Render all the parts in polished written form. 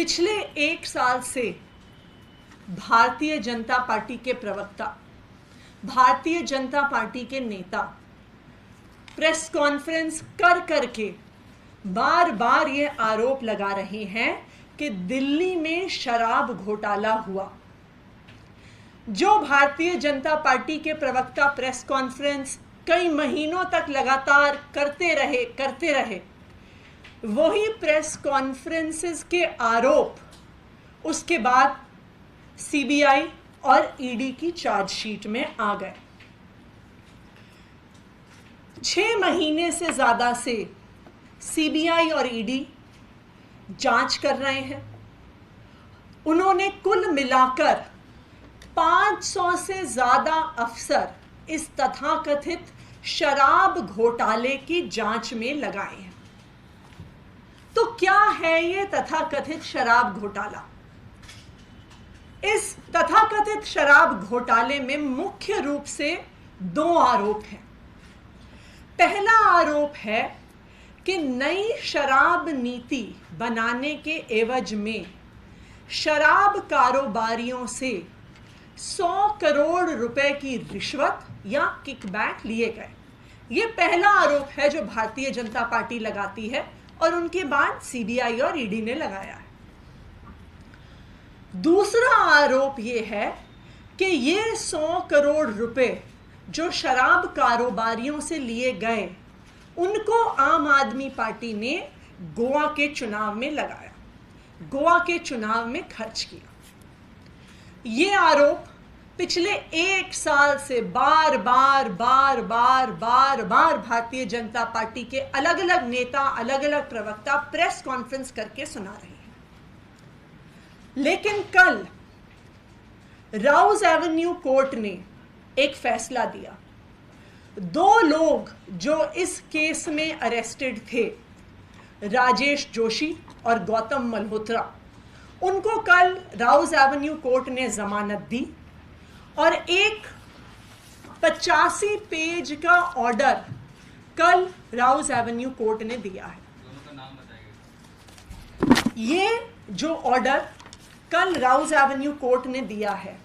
पिछले एक साल से भारतीय जनता पार्टी के प्रवक्ता, भारतीय जनता पार्टी के नेता प्रेस कॉन्फ्रेंस कर करके बार बार ये आरोप लगा रहे हैं कि दिल्ली में शराब घोटाला हुआ। जो भारतीय जनता पार्टी के प्रवक्ता प्रेस कॉन्फ्रेंस कई महीनों तक लगातार करते रहे, वही प्रेस कॉन्फ्रेंसेस के आरोप उसके बाद सीबीआई और ईडी की चार्जशीट में आ गए। 6 महीने से ज्यादा से सीबीआई और ईडी जांच कर रहे हैं। उन्होंने कुल मिलाकर 500 से ज्यादा अफसर इस तथाकथित शराब घोटाले की जांच में लगाए हैं। तो क्या है ये तथाकथित शराब घोटाला? इस तथाकथित शराब घोटाले में मुख्य रूप से 2 आरोप हैं। पहला आरोप है कि नई शराब नीति बनाने के एवज में शराब कारोबारियों से 100 करोड़ रुपए की रिश्वत या किकबैक लिए गए। यह पहला आरोप है जो भारतीय जनता पार्टी लगाती है और उनके बाद सीबीआई और ईडी ने लगाया है। दूसरा आरोप यह है कि ये 100 करोड़ रुपए जो शराब कारोबारियों से लिए गए, उनको आम आदमी पार्टी ने गोवा के चुनाव में लगाया, गोवा के चुनाव में खर्च किया। ये आरोप पिछले एक साल से बार बार भारतीय जनता पार्टी के अलग अलग नेता, अलग अलग प्रवक्ता प्रेस कॉन्फ्रेंस करके सुना रहे हैं। लेकिन कल राउज एवेन्यू कोर्ट ने एक फैसला दिया। 2 लोग जो इस केस में अरेस्टेड थे, राजेश जोशी और गौतम मल्होत्रा, उनको कल राउज एवेन्यू कोर्ट ने जमानत दी और एक 85 पेज का ऑर्डर कल राउज एवेन्यू कोर्ट ने दिया है। दोनों का नाम बताइए। ये जो ऑर्डर कल राउज एवेन्यू कोर्ट ने दिया है,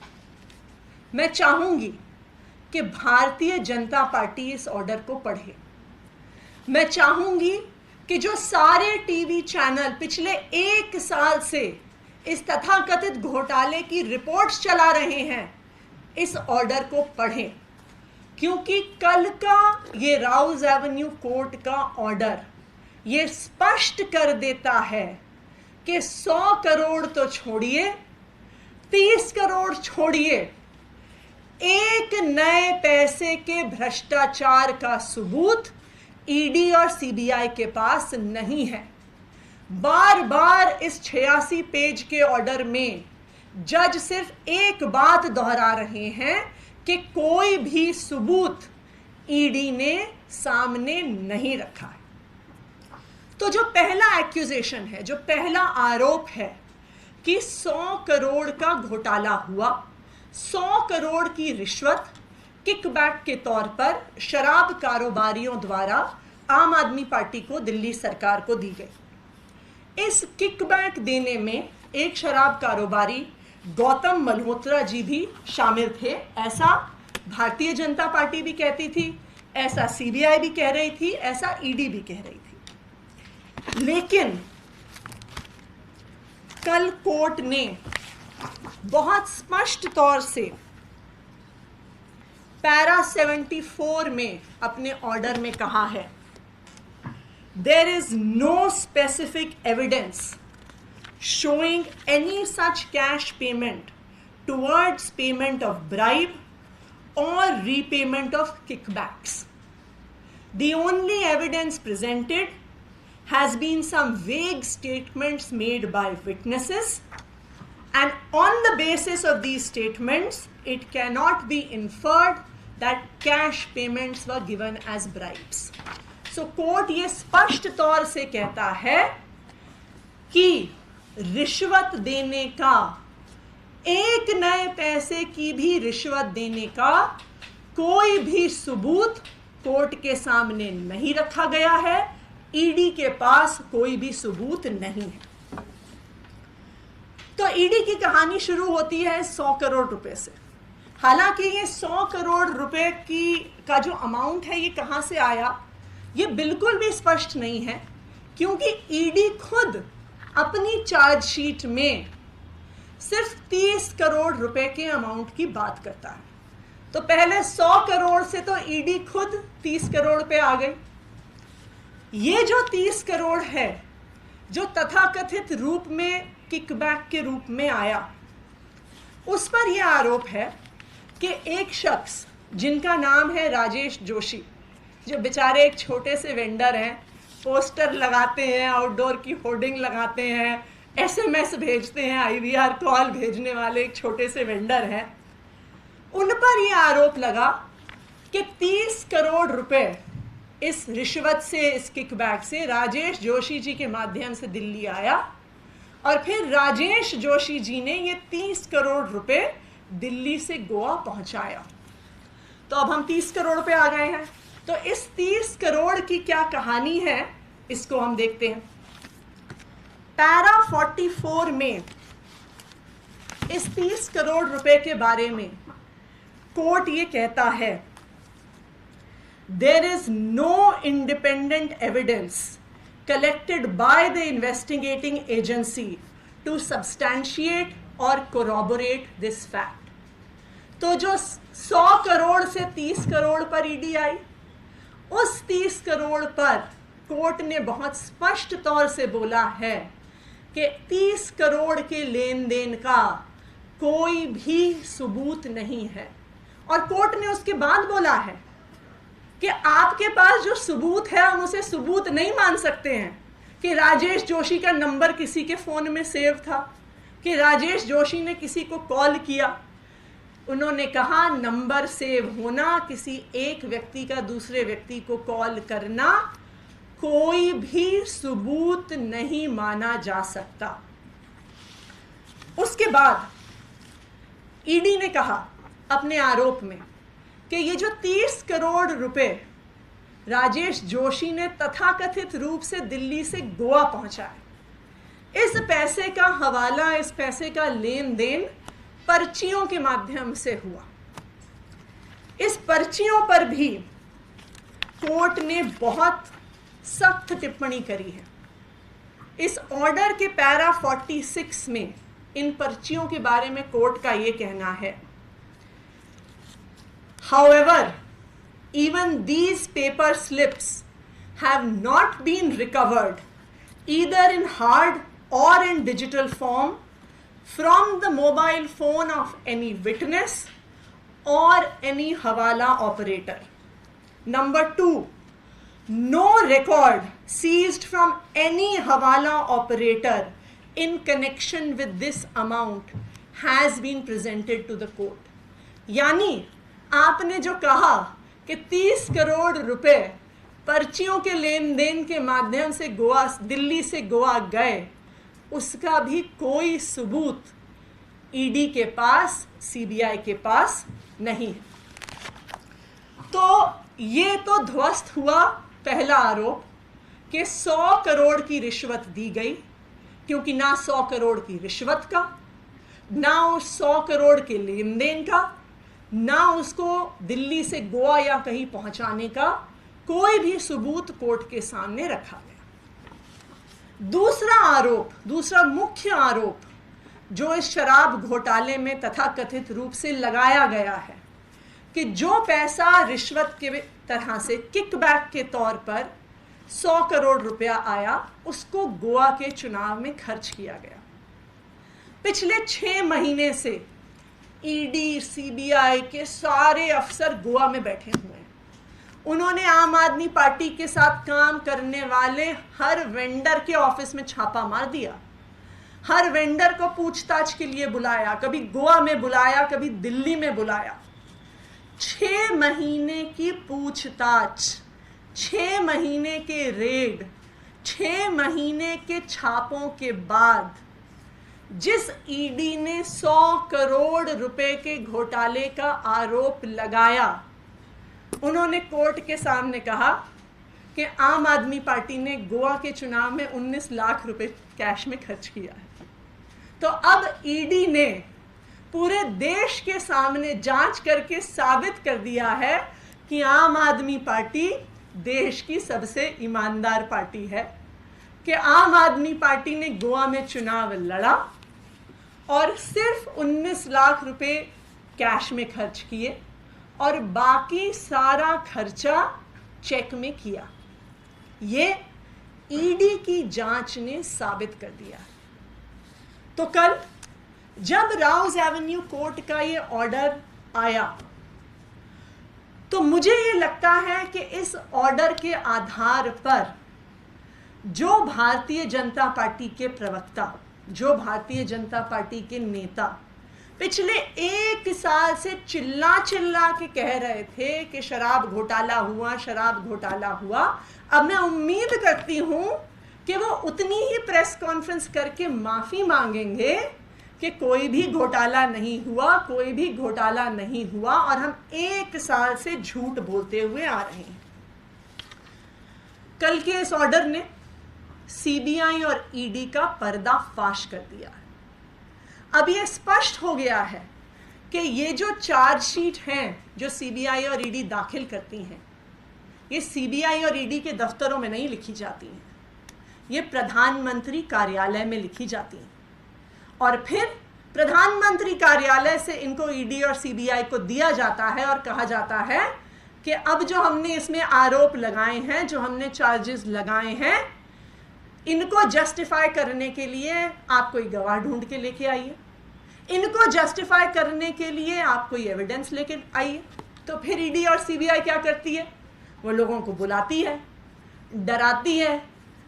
मैं चाहूंगी कि भारतीय जनता पार्टी इस ऑर्डर को पढ़े। मैं चाहूंगी कि जो सारे टीवी चैनल पिछले एक साल से इस तथाकथित घोटाले की रिपोर्ट्स चला रहे हैं, इस ऑर्डर को पढ़ें, क्योंकि कल का ये राउज एवेन्यू कोर्ट का ऑर्डर ये स्पष्ट कर देता है कि 100 करोड़ तो छोड़िए, 30 करोड़ छोड़िए, एक नए पैसे के भ्रष्टाचार का सबूत ईडी और सीबीआई के पास नहीं है। बार बार इस 86 पेज के ऑर्डर में जज सिर्फ एक बात दोहरा रहे हैं कि कोई भी सबूत ईडी ने सामने नहीं रखा है। तो जो पहला एक्यूजेशन है, जो पहला आरोप है कि 100 करोड़ का घोटाला हुआ, 100 करोड़ की रिश्वत किकबैक के तौर पर शराब कारोबारियों द्वारा आम आदमी पार्टी को, दिल्ली सरकार को दी गई। इस किकबैक देने में एक शराब कारोबारी गौतम मल्होत्रा जी भी शामिल थे, ऐसा भारतीय जनता पार्टी भी कहती थी, ऐसा सीबीआई भी कह रही थी, ऐसा ईडी भी कह रही थी। लेकिन कल कोर्ट ने बहुत स्पष्ट तौर से पैरा 74 में अपने ऑर्डर में कहा है, there is no specific evidence showing any such cash payment towards payment of bribe or repayment of kickbacks. The only evidence presented has been some vague statements made by witnesses, and on the basis of these statements, it cannot be inferred that cash payments were given as bribes. So court ये स्पष्ट तौर से कहता है कि रिश्वत देने का, एक नए पैसे की भी रिश्वत देने का कोई भी सबूत कोर्ट के सामने नहीं रखा गया है। ईडी के पास कोई भी सबूत नहीं है। तो ईडी की कहानी शुरू होती है 100 करोड़ रुपए से। हालांकि ये 100 करोड़ रुपए का जो अमाउंट है ये कहाँ से आया ये बिल्कुल भी स्पष्ट नहीं है, क्योंकि ईडी खुद अपनी चार्जशीट में सिर्फ 30 करोड़ रुपए के अमाउंट की बात करता है। तो पहले 100 करोड़ से तो ईडी खुद 30 करोड़ पे आ गई। ये जो 30 करोड़ है जो तथाकथित रूप में किकबैक के रूप में आया, उस पर यह आरोप है कि एक शख्स जिनका नाम है राजेश जोशी, जो बेचारे एक छोटे से वेंडर हैं, पोस्टर लगाते हैं, आउटडोर की होर्डिंग लगाते हैं, एसएमएस भेजते हैं, आईवीआर कॉल भेजने वाले एक छोटे से वेंडर हैं, उन पर यह आरोप लगा कि 30 करोड़ रुपए इस रिश्वत से, इस किकबैक से राजेश जोशी जी के माध्यम से दिल्ली आया और फिर राजेश जोशी जी ने ये 30 करोड़ रुपए दिल्ली से गोवा पहुंचाया। तो अब हम 30 करोड़ पे आ गए हैं। तो इस 30 करोड़ की क्या कहानी है इसको हम देखते हैं। पैरा 44 में इस 30 करोड़ रुपए के बारे में कोर्ट ये कहता है, there is no independent evidence collected by the investigating agency to substantiate or corroborate this fact। तो जो 100 करोड़ से 30 करोड़ पर ईडी आई, उस 30 करोड़ पर कोर्ट ने बहुत स्पष्ट तौर से बोला है कि 30 करोड़ के लेन देन का कोई भी सबूत नहीं है। और कोर्ट ने उसके बाद बोला है कि आपके पास जो सबूत है हम उसे सबूत नहीं मान सकते हैं कि राजेश जोशी का नंबर किसी के फ़ोन में सेव था, कि राजेश जोशी ने किसी को कॉल किया। उन्होंने कहा नंबर सेव होना, किसी एक व्यक्ति का दूसरे व्यक्ति को कॉल करना कोई भी सबूत नहीं माना जा सकता। उसके बाद ईडी ने कहा अपने आरोप में कि ये जो 30 करोड़ रुपए राजेश जोशी ने तथाकथित रूप से दिल्ली से गोवा पहुंचाए, इस पैसे का हवाला, इस पैसे का लेन देन पर्चियों के माध्यम से हुआ। इस पर्चियों पर भी कोर्ट ने बहुत सख्त टिप्पणी करी है। इस ऑर्डर के पैरा 46 में इन पर्चियों के बारे में कोर्ट का ये कहना है, however, even these paper slips have not been recovered either in hard or in digital form from the mobile phone of any witness or any hawala operator. Number 2, no record seized from any hawala operator in connection with this amount has been presented to the court। यानी आपने जो कहा कि 30 करोड़ रुपए पर्चियों के लेन then के माध्यम से गोवा, दिल्ली से गोवा गए, उसका भी कोई सबूत ईडी के पास, सीबीआई के पास नहीं है। तो ये तो ध्वस्त हुआ पहला आरोप कि 100 करोड़ की रिश्वत दी गई, क्योंकि ना 100 करोड़ की रिश्वत का, ना उस 100 करोड़ के लेन देन का, ना उसको दिल्ली से गोवा या कहीं पहुंचाने का कोई भी सबूत कोर्ट के सामने रखा गया। दूसरा आरोप, दूसरा मुख्य आरोप जो इस शराब घोटाले में तथाकथित रूप से लगाया गया है कि जो पैसा रिश्वत के तरह से किकबैक के तौर पर 100 करोड़ रुपया आया, उसको गोवा के चुनाव में खर्च किया गया। पिछले 6 महीने से ईडी, सीबीआई के सारे अफसर गोवा में बैठे हुए हैं। उन्होंने आम आदमी पार्टी के साथ काम करने वाले हर वेंडर के ऑफिस में छापा मार दिया, हर वेंडर को पूछताछ के लिए बुलाया, कभी गोवा में बुलाया, कभी दिल्ली में बुलाया। 6 महीने की पूछताछ, 6 महीने के रेड, 6 महीने के छापों के बाद जिस ईडी ने 100 करोड़ रुपए के घोटाले का आरोप लगाया, उन्होंने कोर्ट के सामने कहा कि आम आदमी पार्टी ने गोवा के चुनाव में 19 लाख रुपए कैश में खर्च किया है। तो अब ईडी ने पूरे देश के सामने जांच करके साबित कर दिया है कि आम आदमी पार्टी देश की सबसे ईमानदार पार्टी है, कि आम आदमी पार्टी ने गोवा में चुनाव लड़ा और सिर्फ 19 लाख रुपए कैश में खर्च किए और बाकी सारा खर्चा चेक में किया। ये ईडी की जांच ने साबित कर दिया। तो कल जब राउज एवेन्यू कोर्ट का ये ऑर्डर आया तो मुझे ये लगता है कि इस ऑर्डर के आधार पर जो भारतीय जनता पार्टी के प्रवक्ता, जो भारतीय जनता पार्टी के नेता पिछले 1 साल से चिल्ला चिल्ला के कह रहे थे कि शराब घोटाला हुआ, शराब घोटाला हुआ, अब मैं उम्मीद करती हूं कि वो उतनी ही प्रेस कॉन्फ्रेंस करके माफी मांगेंगे कि कोई भी घोटाला नहीं हुआ, कोई भी घोटाला नहीं हुआ और हम 1 साल से झूठ बोलते हुए आ रहे हैं। कल के इस ऑर्डर ने सीबीआई और ईडी का पर्दाफाश कर दिया है। अब ये स्पष्ट हो गया है कि ये जो चार्जशीट हैं जो सीबीआई और ईडी दाखिल करती हैं, ये सीबीआई और ईडी के दफ्तरों में नहीं लिखी जाती हैं, ये प्रधानमंत्री कार्यालय में लिखी जाती हैं और फिर प्रधानमंत्री कार्यालय से इनको ईडी और सीबीआई को दिया जाता है और कहा जाता है कि अब जो हमने इसमें आरोप लगाए हैं, जो हमने चार्जेस लगाए हैं, इनको जस्टिफाई करने के लिए आप कोई गवाह ढूंढ के लेके आइए, इनको जस्टिफाई करने के लिए आप कोई एविडेंस लेके आइए। तो फिर ईडी और सीबीआई क्या करती है? वो लोगों को बुलाती है, डराती है,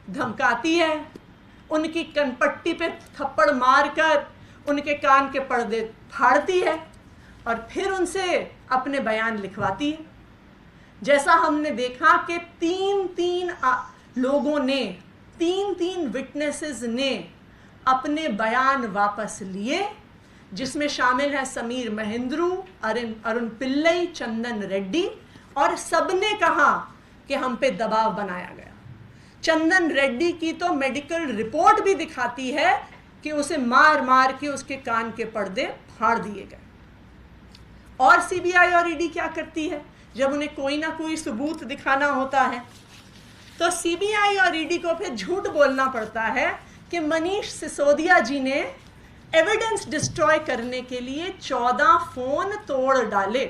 धमकाती है, उनकी कनपट्टी पे थप्पड़ मारकर उनके कान के पर्दे फाड़ती है और फिर उनसे अपने बयान लिखवाती है। जैसा हमने देखा कि 3-3 लोगों ने, 3-3 विटनेसेस ने अपने बयान वापस लिए, जिसमें शामिल है समीर महेंद्रू, अरुण पिल्लई, चंदन रेड्डी, और सबने कहा कि हम पे दबाव बनाया गया। चंदन रेड्डी की तो मेडिकल रिपोर्ट भी दिखाती है कि उसे मार मार के उसके कान के पर्दे फाड़ दिए गए। और सीबीआई और ईडी क्या करती है? जब उन्हें कोई ना कोई सबूत दिखाना होता है तो सीबीआई और ईडी को फिर झूठ बोलना पड़ता है कि मनीष सिसोदिया जी ने एविडेंस डिस्ट्रॉय करने के लिए 14 फोन तोड़ डाले।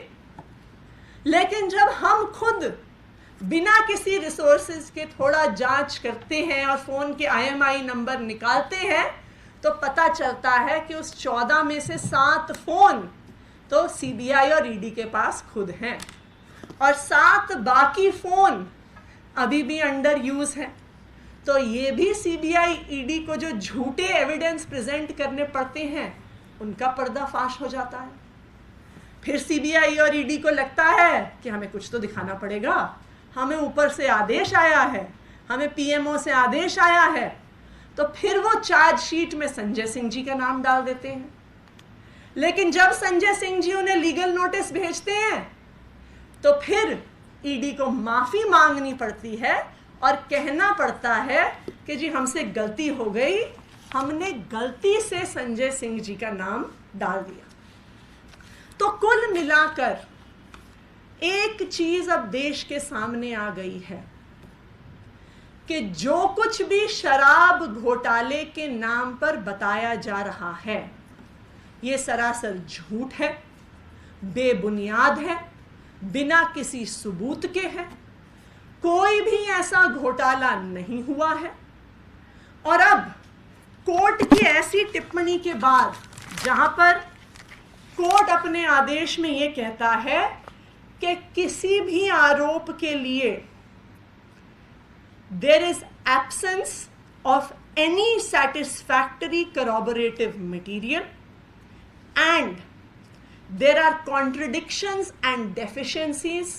लेकिन जब हम खुद बिना किसी रिसोर्सेज के थोड़ा जांच करते हैं और फोन के IMEI नंबर निकालते हैं तो पता चलता है कि उस 14 में से 7 फोन तो सीबीआई और ईडी के पास खुद हैं और 7 बाकी फोन अभी भी अंडर यूज है। तो ये भी सीबीआई ईडी को जो झूठे एविडेंस प्रेजेंट करने पड़ते हैं उनका पर्दाफाश हो जाता है। फिर सीबीआई और ईडी को लगता है कि हमें कुछ तो दिखाना पड़ेगा, हमें ऊपर से आदेश आया है, हमें पीएमओ से आदेश आया है, तो फिर वो चार्जशीट में संजय सिंह जी का नाम डाल देते हैं। लेकिन जब संजय सिंह जी उन्हें लीगल नोटिस भेजते हैं तो फिर ईडी को माफी मांगनी पड़ती है और कहना पड़ता है कि जी हमसे गलती हो गई, हमने गलती से संजय सिंह जी का नाम डाल दिया। तो कुल मिलाकर एक चीज अब देश के सामने आ गई है कि जो कुछ भी शराब घोटाले के नाम पर बताया जा रहा है ये सरासर झूठ है, बेबुनियाद है, बिना किसी सबूत के है। कोई भी ऐसा घोटाला नहीं हुआ है। और अब कोर्ट की ऐसी टिप्पणी के बाद जहां पर कोर्ट अपने आदेश में ये कहता है कि किसी भी आरोप के लिए there is absence of any satisfactory corroborative material and there are contradictions and deficiencies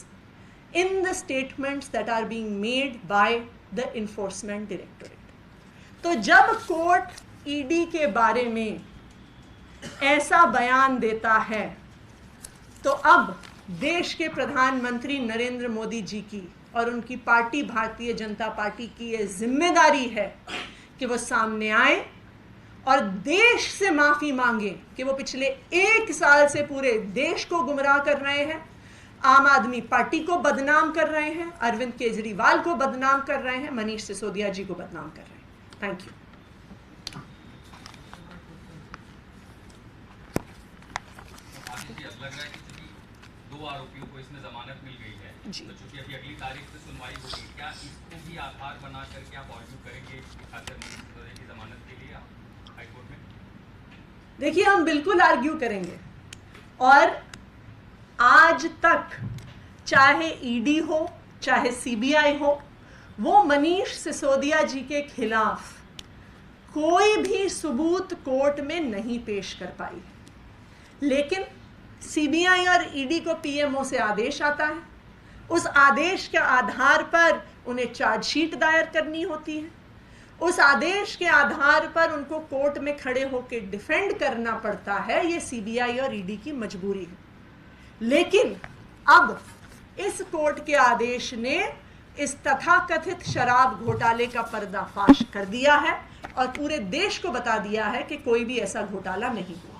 in the statements that are being made by the enforcement directorate। तो जब कोर्ट ईडी के बारे में ऐसा बयान देता है तो अब देश के प्रधानमंत्री नरेंद्र मोदी जी की और उनकी पार्टी भारतीय जनता पार्टी की ये जिम्मेदारी है कि वो सामने आए और देश से माफी मांगे कि वो पिछले 1 साल से पूरे देश को गुमराह कर रहे हैं, आम आदमी पार्टी को बदनाम कर रहे हैं, अरविंद केजरीवाल को बदनाम कर रहे हैं, मनीष सिसोदिया जी को बदनाम कर रहे हैं। Thank you. लग रहा है कि चूंकि 2 आरोपियों को इसमें जमानत मिल गई है, जी। तो चूंकि अभी अगली तारीख से सुनवाई होगी, क्या इसको भी आधार बना करके आप आर्ग्यू करेंगे खासकर मनीष सिसोदिया की जमानत के लिए हाईकोर्ट में? देखिए, हम बिल्कुल आर्ग्यू करेंगे, और आज तक चाहे ईडी हो चाहे सीबीआई हो, वो मनीष सिसोदिया जी के खिलाफ कोई भी सबूत कोर्ट में नहीं पेश कर पाई। लेकिन सीबीआई और ईडी को पीएमओ से आदेश आता है, उस आदेश के आधार पर उन्हें चार्जशीट दायर करनी होती है, उस आदेश के आधार पर उनको कोर्ट में खड़े होकर डिफेंड करना पड़ता है। ये सीबीआई और ईडी की मजबूरी है। लेकिन अब इस कोर्ट के आदेश ने इस तथाकथित शराब घोटाले का पर्दाफाश कर दिया है और पूरे देश को बता दिया है कि कोई भी ऐसा घोटाला नहीं हुआ।